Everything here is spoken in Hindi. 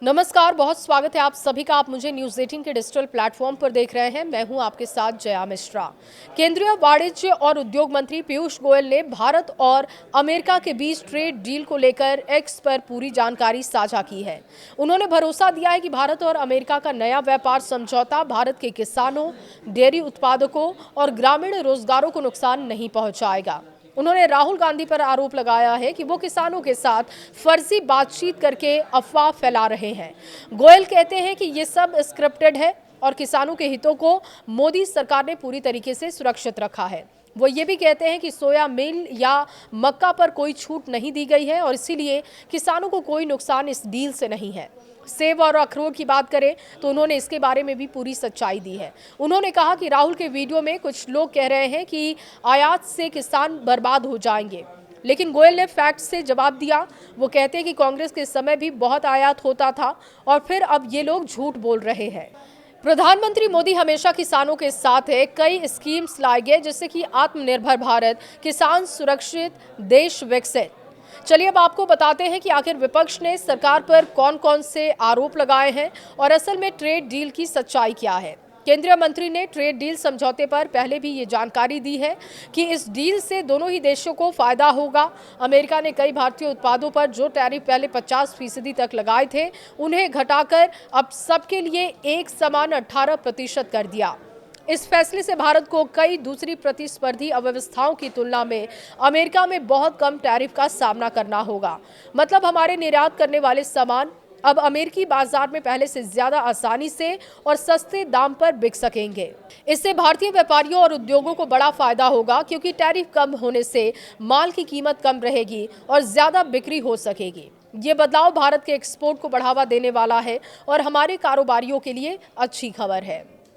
नमस्कार, बहुत स्वागत है आप सभी का। आप मुझे न्यूज़ 18 के डिजिटल प्लेटफॉर्म पर देख रहे हैं। मैं हूं आपके साथ जया मिश्रा। केंद्रीय वाणिज्य और उद्योग मंत्री पीयूष गोयल ने भारत और अमेरिका के बीच ट्रेड डील को लेकर एक्स पर पूरी जानकारी साझा की है। उन्होंने भरोसा दिया है कि भारत और अमेरिका का नया व्यापार समझौता भारत के किसानों, डेयरी उत्पादकों और ग्रामीण रोजगारों को नुकसान नहीं पहुंचाएगा। उन्होंने राहुल गांधी पर आरोप लगाया है कि वो किसानों के साथ फर्जी बातचीत करके अफवाह फैला रहे हैं। गोयल कहते हैं कि ये सब स्क्रिप्टेड है और किसानों के हितों को मोदी सरकार ने पूरी तरीके से सुरक्षित रखा है। वो ये भी कहते हैं कि सोया मिल या मक्का पर कोई छूट नहीं दी गई है और इसीलिए किसानों को कोई नुकसान इस डील से नहीं है। सेब और अखरोट की बात करें तो उन्होंने इसके बारे में भी पूरी सच्चाई दी है। उन्होंने कहा कि राहुल के वीडियो में कुछ लोग कह रहे हैं कि आयात से किसान बर्बाद हो जाएंगे, लेकिन गोयल ने फैक्ट से जवाब दिया। वो कहते हैं कि कांग्रेस के समय भी बहुत आयात होता था और फिर अब ये लोग झूठ बोल रहे हैं। प्रधानमंत्री मोदी हमेशा किसानों के साथ है। कई स्कीम्स लाए गए जैसे कि आत्मनिर्भर भारत, किसान सुरक्षित, देश विकसित। चलिए अब आपको बताते हैं कि आखिर विपक्ष ने सरकार पर कौन कौन से आरोप लगाए हैं और असल में ट्रेड डील की सच्चाई क्या है। केंद्रीय मंत्री ने ट्रेड डील समझौते पर पहले भी ये जानकारी दी है कि इस डील से दोनों ही देशों को फायदा होगा। अमेरिका ने कई भारतीय उत्पादों पर जो टैरिफ पहले 50% तक लगाए थे, उन्हें घटाकर अब सबके लिए एक समान 18% कर दिया। इस फैसले से भारत को कई दूसरी प्रतिस्पर्धी अव्यवस्थाओं की तुलना में अमेरिका में बहुत कम टैरिफ का सामना करना होगा। मतलब हमारे निर्यात करने वाले सामान अब अमेरिकी बाजार में पहले से ज्यादा आसानी से और सस्ते दाम पर बिक सकेंगे। इससे भारतीय व्यापारियों और उद्योगों को बड़ा फायदा होगा क्योंकि टैरिफ कम होने से माल की कीमत कम रहेगी और ज्यादा बिक्री हो सकेगी। ये बदलाव भारत के एक्सपोर्ट को बढ़ावा देने वाला है और हमारे कारोबारियों के लिए अच्छी खबर है।